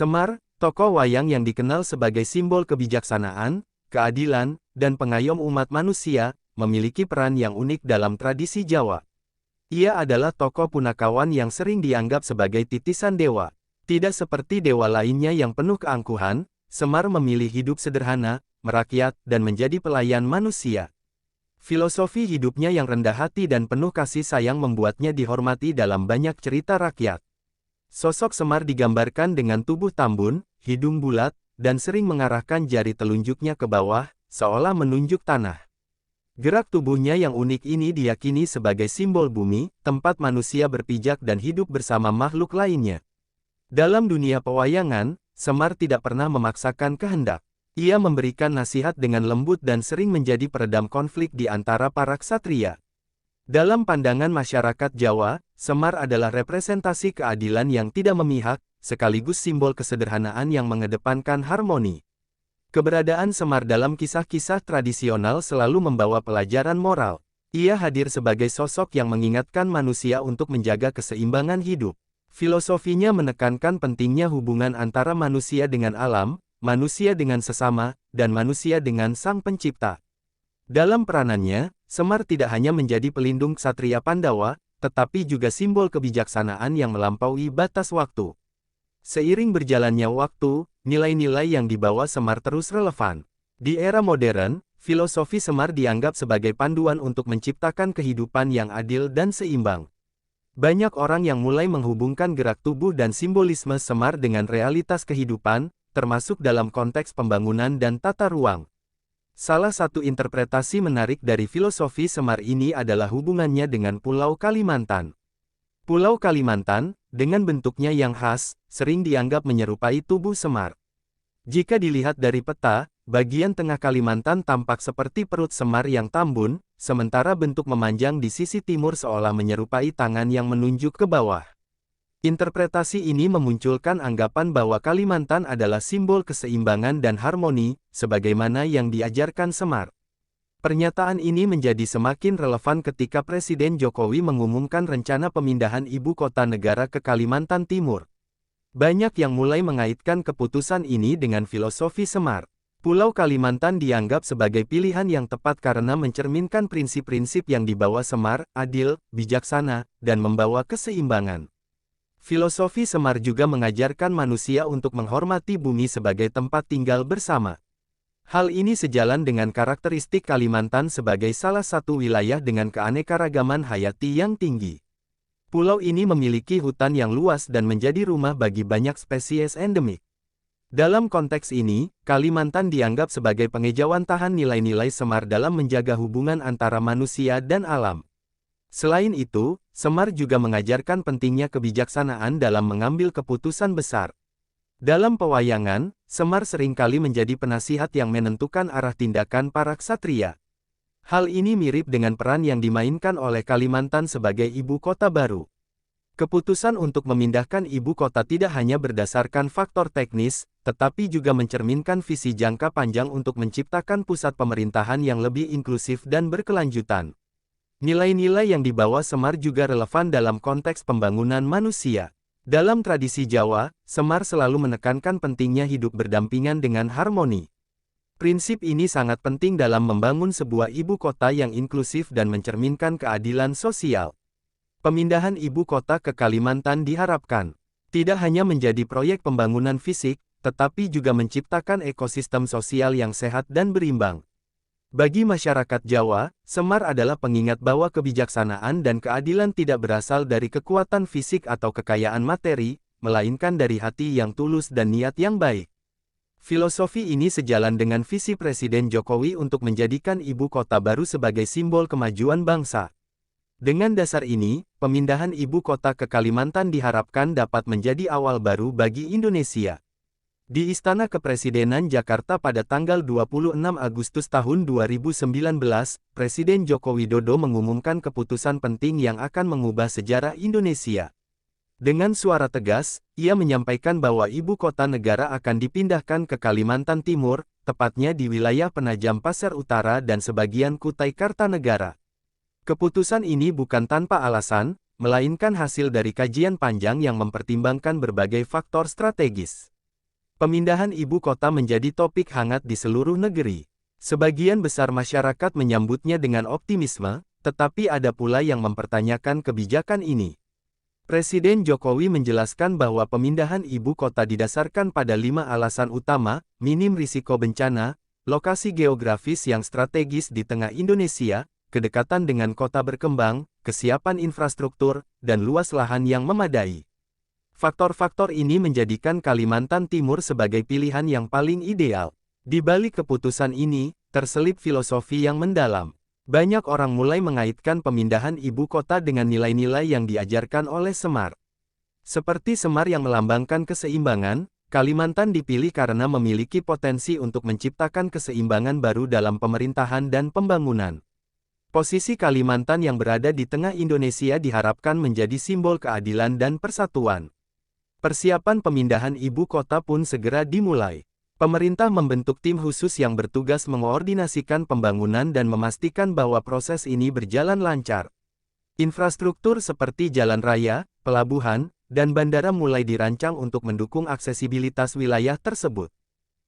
Semar, tokoh wayang yang dikenal sebagai simbol kebijaksanaan, keadilan, dan pengayom umat manusia, memiliki peran yang unik dalam tradisi Jawa. Ia adalah tokoh punakawan yang sering dianggap sebagai titisan dewa. Tidak seperti dewa lainnya yang penuh keangkuhan, Semar memilih hidup sederhana, merakyat, dan menjadi pelayan manusia. Filosofi hidupnya yang rendah hati dan penuh kasih sayang membuatnya dihormati dalam banyak cerita rakyat. Sosok Semar digambarkan dengan tubuh tambun, hidung bulat, dan sering mengarahkan jari telunjuknya ke bawah, seolah menunjuk tanah. Gerak tubuhnya yang unik ini diyakini sebagai simbol bumi, tempat manusia berpijak dan hidup bersama makhluk lainnya. Dalam dunia pewayangan, Semar tidak pernah memaksakan kehendak. Ia memberikan nasihat dengan lembut dan sering menjadi peredam konflik di antara para ksatria. Dalam pandangan masyarakat Jawa, Semar adalah representasi keadilan yang tidak memihak, sekaligus simbol kesederhanaan yang mengedepankan harmoni. Keberadaan Semar dalam kisah-kisah tradisional selalu membawa pelajaran moral. Ia hadir sebagai sosok yang mengingatkan manusia untuk menjaga keseimbangan hidup. Filosofinya menekankan pentingnya hubungan antara manusia dengan alam, manusia dengan sesama, dan manusia dengan Sang Pencipta. Dalam peranannya, Semar tidak hanya menjadi pelindung ksatria Pandawa, tetapi juga simbol kebijaksanaan yang melampaui batas waktu. Seiring berjalannya waktu, nilai-nilai yang dibawa Semar terus relevan. Di era modern, filosofi Semar dianggap sebagai panduan untuk menciptakan kehidupan yang adil dan seimbang. Banyak orang yang mulai menghubungkan gerak tubuh dan simbolisme Semar dengan realitas kehidupan, termasuk dalam konteks pembangunan dan tata ruang. Salah satu interpretasi menarik dari filosofi Semar ini adalah hubungannya dengan Pulau Kalimantan. Pulau Kalimantan, dengan bentuknya yang khas, sering dianggap menyerupai tubuh Semar. Jika dilihat dari peta, bagian tengah Kalimantan tampak seperti perut Semar yang tambun, sementara bentuk memanjang di sisi timur seolah menyerupai tangan yang menunjuk ke bawah. Interpretasi ini memunculkan anggapan bahwa Kalimantan adalah simbol keseimbangan dan harmoni, sebagaimana yang diajarkan Semar. Pernyataan ini menjadi semakin relevan ketika Presiden Jokowi mengumumkan rencana pemindahan ibu kota negara ke Kalimantan Timur. Banyak yang mulai mengaitkan keputusan ini dengan filosofi Semar. Pulau Kalimantan dianggap sebagai pilihan yang tepat karena mencerminkan prinsip-prinsip yang dibawa Semar, adil, bijaksana, dan membawa keseimbangan. Filosofi Semar juga mengajarkan manusia untuk menghormati bumi sebagai tempat tinggal bersama. Hal ini sejalan dengan karakteristik Kalimantan sebagai salah satu wilayah dengan keanekaragaman hayati yang tinggi. Pulau ini memiliki hutan yang luas dan menjadi rumah bagi banyak spesies endemik. Dalam konteks ini, Kalimantan dianggap sebagai pengejauhan nilai-nilai Semar dalam menjaga hubungan antara manusia dan alam. Selain itu, Semar juga mengajarkan pentingnya kebijaksanaan dalam mengambil keputusan besar. Dalam pewayangan, Semar seringkali menjadi penasihat yang menentukan arah tindakan para ksatria. Hal ini mirip dengan peran yang dimainkan oleh Kalimantan sebagai ibu kota baru. Keputusan untuk memindahkan ibu kota tidak hanya berdasarkan faktor teknis, tetapi juga mencerminkan visi jangka panjang untuk menciptakan pusat pemerintahan yang lebih inklusif dan berkelanjutan. Nilai-nilai yang dibawa Semar juga relevan dalam konteks pembangunan manusia. Dalam tradisi Jawa, Semar selalu menekankan pentingnya hidup berdampingan dengan harmoni. Prinsip ini sangat penting dalam membangun sebuah ibu kota yang inklusif dan mencerminkan keadilan sosial. Pemindahan ibu kota ke Kalimantan diharapkan tidak hanya menjadi proyek pembangunan fisik, tetapi juga menciptakan ekosistem sosial yang sehat dan berimbang. Bagi masyarakat Jawa, Semar adalah pengingat bahwa kebijaksanaan dan keadilan tidak berasal dari kekuatan fisik atau kekayaan materi, melainkan dari hati yang tulus dan niat yang baik. Filosofi ini sejalan dengan visi Presiden Jokowi untuk menjadikan ibu kota baru sebagai simbol kemajuan bangsa. Dengan dasar ini, pemindahan ibu kota ke Kalimantan diharapkan dapat menjadi awal baru bagi Indonesia. Di Istana Kepresidenan Jakarta pada tanggal 26 Agustus tahun 2019, Presiden Joko Widodo mengumumkan keputusan penting yang akan mengubah sejarah Indonesia. Dengan suara tegas, ia menyampaikan bahwa ibu kota negara akan dipindahkan ke Kalimantan Timur, tepatnya di wilayah Penajam Pasir Utara dan sebagian Kutai Kartanegara. Keputusan ini bukan tanpa alasan, melainkan hasil dari kajian panjang yang mempertimbangkan berbagai faktor strategis. Pemindahan ibu kota menjadi topik hangat di seluruh negeri. Sebagian besar masyarakat menyambutnya dengan optimisme, tetapi ada pula yang mempertanyakan kebijakan ini. Presiden Jokowi menjelaskan bahwa pemindahan ibu kota didasarkan pada 5 alasan utama: minim risiko bencana, lokasi geografis yang strategis di tengah Indonesia, kedekatan dengan kota berkembang, kesiapan infrastruktur, dan luas lahan yang memadai. Faktor-faktor ini menjadikan Kalimantan Timur sebagai pilihan yang paling ideal. Di balik keputusan ini, terselip filosofi yang mendalam. Banyak orang mulai mengaitkan pemindahan ibu kota dengan nilai-nilai yang diajarkan oleh Semar. Seperti Semar yang melambangkan keseimbangan, Kalimantan dipilih karena memiliki potensi untuk menciptakan keseimbangan baru dalam pemerintahan dan pembangunan. Posisi Kalimantan yang berada di tengah Indonesia diharapkan menjadi simbol keadilan dan persatuan. Persiapan pemindahan ibu kota pun segera dimulai. Pemerintah membentuk tim khusus yang bertugas mengoordinasikan pembangunan dan memastikan bahwa proses ini berjalan lancar. Infrastruktur seperti jalan raya, pelabuhan, dan bandara mulai dirancang untuk mendukung aksesibilitas wilayah tersebut.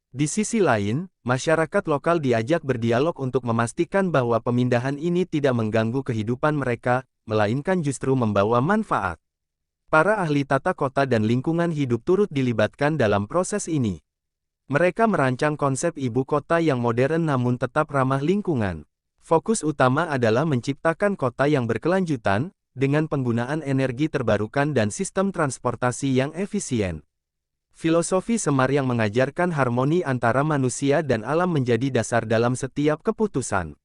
Di sisi lain, masyarakat lokal diajak berdialog untuk memastikan bahwa pemindahan ini tidak mengganggu kehidupan mereka, melainkan justru membawa manfaat. Para ahli tata kota dan lingkungan hidup turut dilibatkan dalam proses ini. Mereka merancang konsep ibu kota yang modern namun tetap ramah lingkungan. Fokus utama adalah menciptakan kota yang berkelanjutan, dengan penggunaan energi terbarukan dan sistem transportasi yang efisien. Filosofi Semar yang mengajarkan harmoni antara manusia dan alam menjadi dasar dalam setiap keputusan.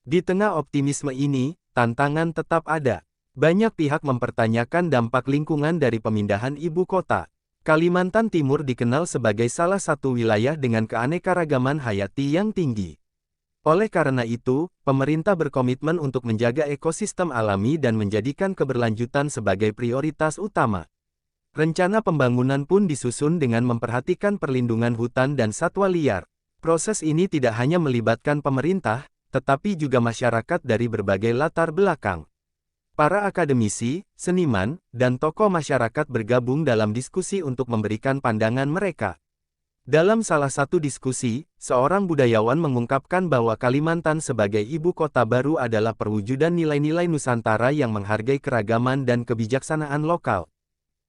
Di tengah optimisme ini, tantangan tetap ada. Banyak pihak mempertanyakan dampak lingkungan dari pemindahan ibu kota. Kalimantan Timur dikenal sebagai salah satu wilayah dengan keanekaragaman hayati yang tinggi. Oleh karena itu, pemerintah berkomitmen untuk menjaga ekosistem alami dan menjadikan keberlanjutan sebagai prioritas utama. Rencana pembangunan pun disusun dengan memperhatikan perlindungan hutan dan satwa liar. Proses ini tidak hanya melibatkan pemerintah, tetapi juga masyarakat dari berbagai latar belakang. Para akademisi, seniman, dan tokoh masyarakat bergabung dalam diskusi untuk memberikan pandangan mereka. Dalam salah satu diskusi, seorang budayawan mengungkapkan bahwa Kalimantan sebagai ibu kota baru adalah perwujudan nilai-nilai Nusantara yang menghargai keragaman dan kebijaksanaan lokal.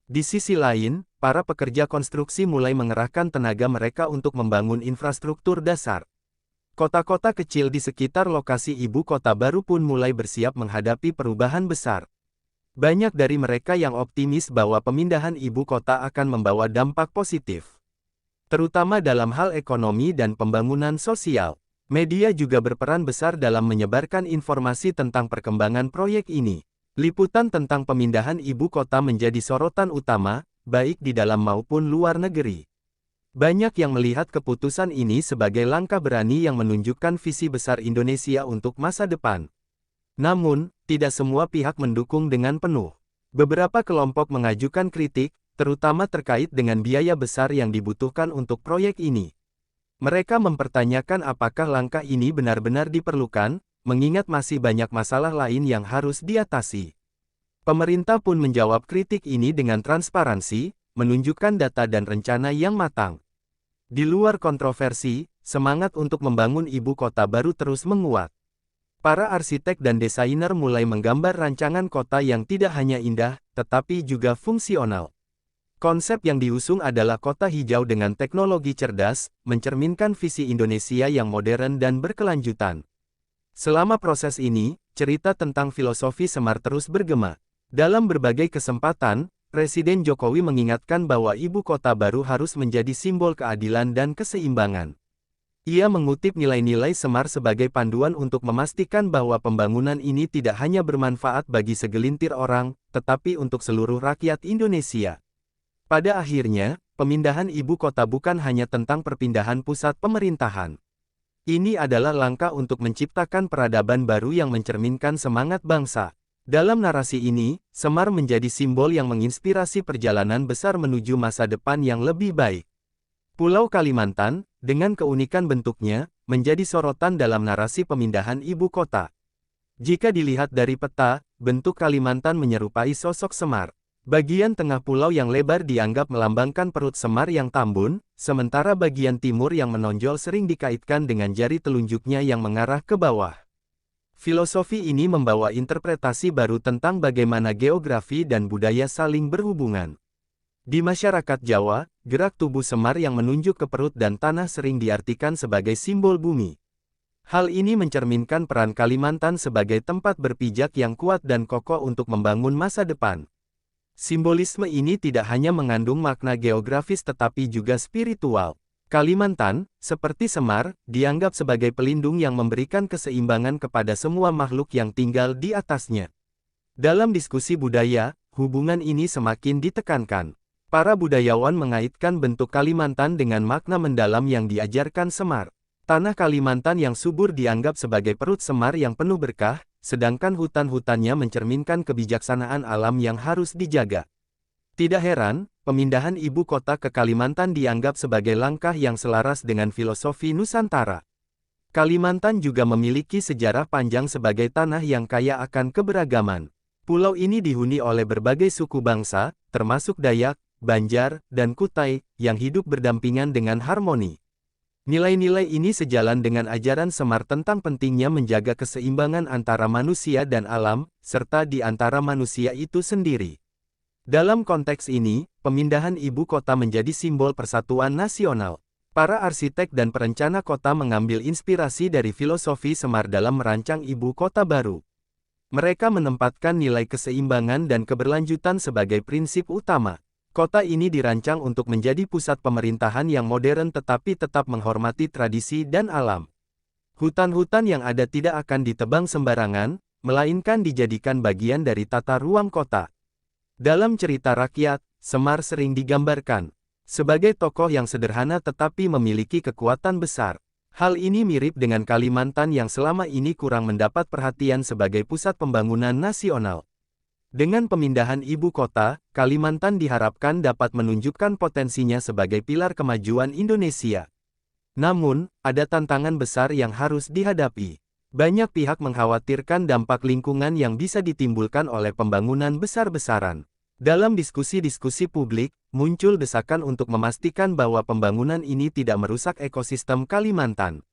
Di sisi lain, para pekerja konstruksi mulai mengerahkan tenaga mereka untuk membangun infrastruktur dasar. Kota-kota kecil di sekitar lokasi ibu kota baru pun mulai bersiap menghadapi perubahan besar. Banyak dari mereka yang optimis bahwa pemindahan ibu kota akan membawa dampak positif, terutama dalam hal ekonomi dan pembangunan sosial. Media juga berperan besar dalam menyebarkan informasi tentang perkembangan proyek ini. Liputan tentang pemindahan ibu kota menjadi sorotan utama, baik di dalam maupun luar negeri. Banyak yang melihat keputusan ini sebagai langkah berani yang menunjukkan visi besar Indonesia untuk masa depan. Namun, tidak semua pihak mendukung dengan penuh. Beberapa kelompok mengajukan kritik, terutama terkait dengan biaya besar yang dibutuhkan untuk proyek ini. Mereka mempertanyakan apakah langkah ini benar-benar diperlukan, mengingat masih banyak masalah lain yang harus diatasi. Pemerintah pun menjawab kritik ini dengan transparansi, menunjukkan data dan rencana yang matang. Di luar kontroversi, semangat untuk membangun ibu kota baru terus menguat. Para arsitek dan desainer mulai menggambar rancangan kota yang tidak hanya indah, tetapi juga fungsional. Konsep yang diusung adalah kota hijau dengan teknologi cerdas, mencerminkan visi Indonesia yang modern dan berkelanjutan. Selama proses ini, cerita tentang filosofi Semar terus bergema. Dalam berbagai kesempatan, Presiden Jokowi mengingatkan bahwa ibu kota baru harus menjadi simbol keadilan dan keseimbangan. Ia mengutip nilai-nilai Semar sebagai panduan untuk memastikan bahwa pembangunan ini tidak hanya bermanfaat bagi segelintir orang, tetapi untuk seluruh rakyat Indonesia. Pada akhirnya, pemindahan ibu kota bukan hanya tentang perpindahan pusat pemerintahan. Ini adalah langkah untuk menciptakan peradaban baru yang mencerminkan semangat bangsa. Dalam narasi ini, Semar menjadi simbol yang menginspirasi perjalanan besar menuju masa depan yang lebih baik. Pulau Kalimantan, dengan keunikan bentuknya, menjadi sorotan dalam narasi pemindahan ibu kota. Jika dilihat dari peta, bentuk Kalimantan menyerupai sosok Semar. Bagian tengah pulau yang lebar dianggap melambangkan perut Semar yang tambun, sementara bagian timur yang menonjol sering dikaitkan dengan jari telunjuknya yang mengarah ke bawah. Filosofi ini membawa interpretasi baru tentang bagaimana geografi dan budaya saling berhubungan. Di masyarakat Jawa, gerak tubuh Semar yang menunjuk ke perut dan tanah sering diartikan sebagai simbol bumi. Hal ini mencerminkan peran Kalimantan sebagai tempat berpijak yang kuat dan kokoh untuk membangun masa depan. Simbolisme ini tidak hanya mengandung makna geografis tetapi juga spiritual. Kalimantan, seperti Semar, dianggap sebagai pelindung yang memberikan keseimbangan kepada semua makhluk yang tinggal di atasnya. Dalam diskusi budaya, hubungan ini semakin ditekankan. Para budayawan mengaitkan bentuk Kalimantan dengan makna mendalam yang diajarkan Semar. Tanah Kalimantan yang subur dianggap sebagai perut Semar yang penuh berkah, sedangkan hutan-hutannya mencerminkan kebijaksanaan alam yang harus dijaga. Tidak heran, pemindahan ibu kota ke Kalimantan dianggap sebagai langkah yang selaras dengan filosofi Nusantara. Kalimantan juga memiliki sejarah panjang sebagai tanah yang kaya akan keberagaman. Pulau ini dihuni oleh berbagai suku bangsa, termasuk Dayak, Banjar, dan Kutai, yang hidup berdampingan dengan harmoni. Nilai-nilai ini sejalan dengan ajaran Semar tentang pentingnya menjaga keseimbangan antara manusia dan alam, serta di antara manusia itu sendiri. Dalam konteks ini, pemindahan ibu kota menjadi simbol persatuan nasional. Para arsitek dan perencana kota mengambil inspirasi dari filosofi Semar dalam merancang ibu kota baru. Mereka menempatkan nilai keseimbangan dan keberlanjutan sebagai prinsip utama. Kota ini dirancang untuk menjadi pusat pemerintahan yang modern tetapi tetap menghormati tradisi dan alam. Hutan-hutan yang ada tidak akan ditebang sembarangan, melainkan dijadikan bagian dari tata ruang kota. Dalam cerita rakyat, Semar sering digambarkan sebagai tokoh yang sederhana tetapi memiliki kekuatan besar. Hal ini mirip dengan Kalimantan yang selama ini kurang mendapat perhatian sebagai pusat pembangunan nasional. Dengan pemindahan ibu kota, Kalimantan diharapkan dapat menunjukkan potensinya sebagai pilar kemajuan Indonesia. Namun, ada tantangan besar yang harus dihadapi. Banyak pihak mengkhawatirkan dampak lingkungan yang bisa ditimbulkan oleh pembangunan besar-besaran. Dalam diskusi-diskusi publik, muncul desakan untuk memastikan bahwa pembangunan ini tidak merusak ekosistem Kalimantan.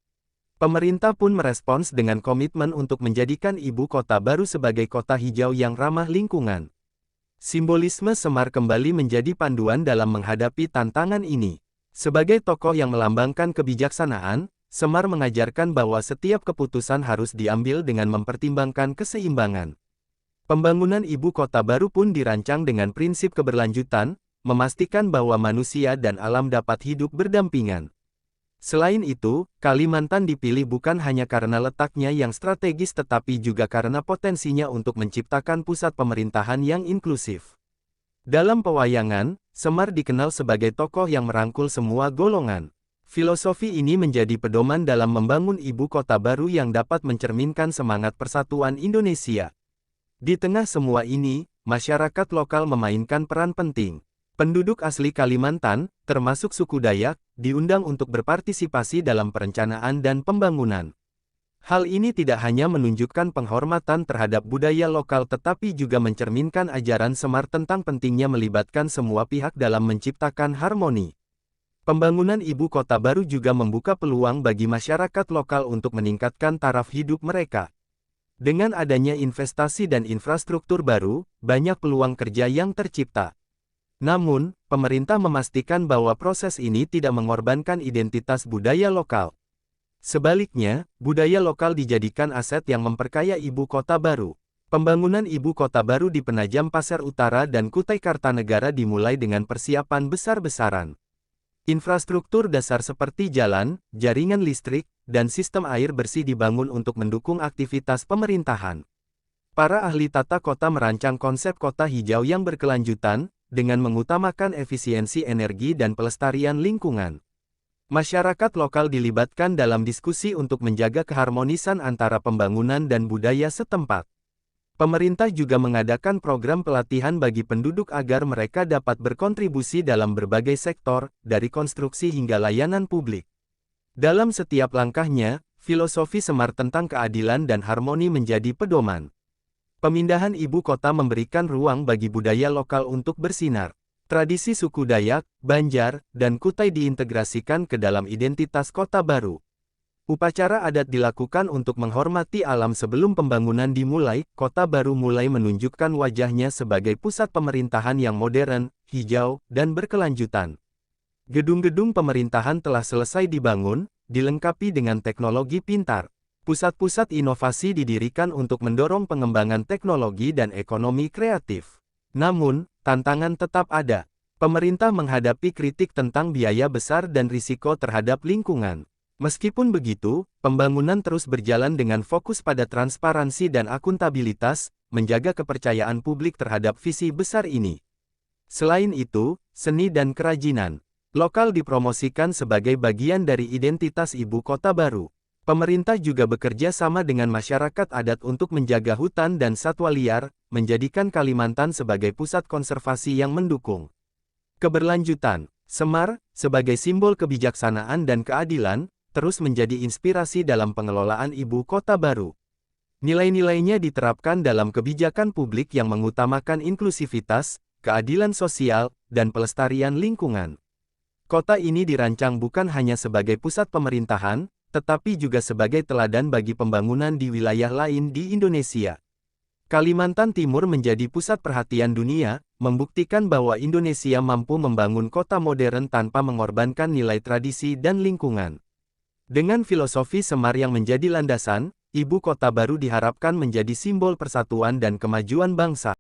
Pemerintah pun merespons dengan komitmen untuk menjadikan ibu kota baru sebagai kota hijau yang ramah lingkungan. Simbolisme Semar kembali menjadi panduan dalam menghadapi tantangan ini. Sebagai tokoh yang melambangkan kebijaksanaan, Semar mengajarkan bahwa setiap keputusan harus diambil dengan mempertimbangkan keseimbangan. Pembangunan ibu kota baru pun dirancang dengan prinsip keberlanjutan, memastikan bahwa manusia dan alam dapat hidup berdampingan. Selain itu, Kalimantan dipilih bukan hanya karena letaknya yang strategis tetapi juga karena potensinya untuk menciptakan pusat pemerintahan yang inklusif. Dalam pewayangan, Semar dikenal sebagai tokoh yang merangkul semua golongan. Filosofi ini menjadi pedoman dalam membangun ibu kota baru yang dapat mencerminkan semangat persatuan Indonesia. Di tengah semua ini, masyarakat lokal memainkan peran penting. Penduduk asli Kalimantan, termasuk suku Dayak, diundang untuk berpartisipasi dalam perencanaan dan pembangunan. Hal ini tidak hanya menunjukkan penghormatan terhadap budaya lokal tetapi juga mencerminkan ajaran Semar tentang pentingnya melibatkan semua pihak dalam menciptakan harmoni. Pembangunan ibu kota baru juga membuka peluang bagi masyarakat lokal untuk meningkatkan taraf hidup mereka. Dengan adanya investasi dan infrastruktur baru, banyak peluang kerja yang tercipta. Namun, pemerintah memastikan bahwa proses ini tidak mengorbankan identitas budaya lokal. Sebaliknya, budaya lokal dijadikan aset yang memperkaya ibu kota baru. Pembangunan ibu kota baru di Penajam Pasir Utara dan Kutai Kartanegara dimulai dengan persiapan besar-besaran. Infrastruktur dasar seperti jalan, jaringan listrik, dan sistem air bersih dibangun untuk mendukung aktivitas pemerintahan. Para ahli tata kota merancang konsep kota hijau yang berkelanjutan, dengan mengutamakan efisiensi energi dan pelestarian lingkungan. Masyarakat lokal dilibatkan dalam diskusi untuk menjaga keharmonisan antara pembangunan dan budaya setempat. Pemerintah juga mengadakan program pelatihan bagi penduduk agar mereka dapat berkontribusi dalam berbagai sektor, dari konstruksi hingga layanan publik. Dalam setiap langkahnya, filosofi Semar tentang keadilan dan harmoni menjadi pedoman. Pemindahan ibu kota memberikan ruang bagi budaya lokal untuk bersinar. Tradisi suku Dayak, Banjar, dan Kutai diintegrasikan ke dalam identitas kota baru. Upacara adat dilakukan untuk menghormati alam sebelum pembangunan dimulai. Kota baru mulai menunjukkan wajahnya sebagai pusat pemerintahan yang modern, hijau, dan berkelanjutan. Gedung-gedung pemerintahan telah selesai dibangun, dilengkapi dengan teknologi pintar. Pusat-pusat inovasi didirikan untuk mendorong pengembangan teknologi dan ekonomi kreatif. Namun, tantangan tetap ada. Pemerintah menghadapi kritik tentang biaya besar dan risiko terhadap lingkungan. Meskipun begitu, pembangunan terus berjalan dengan fokus pada transparansi dan akuntabilitas, menjaga kepercayaan publik terhadap visi besar ini. Selain itu, seni dan kerajinan lokal dipromosikan sebagai bagian dari identitas ibu kota baru. Pemerintah juga bekerja sama dengan masyarakat adat untuk menjaga hutan dan satwa liar, menjadikan Kalimantan sebagai pusat konservasi yang mendukung keberlanjutan. Semar, sebagai simbol kebijaksanaan dan keadilan, terus menjadi inspirasi dalam pengelolaan ibu kota baru. Nilai-nilainya diterapkan dalam kebijakan publik yang mengutamakan inklusivitas, keadilan sosial, dan pelestarian lingkungan. Kota ini dirancang bukan hanya sebagai pusat pemerintahan, tetapi juga sebagai teladan bagi pembangunan di wilayah lain di Indonesia. Kalimantan Timur menjadi pusat perhatian dunia, membuktikan bahwa Indonesia mampu membangun kota modern tanpa mengorbankan nilai tradisi dan lingkungan. Dengan filosofi Semar yang menjadi landasan, ibu kota baru diharapkan menjadi simbol persatuan dan kemajuan bangsa.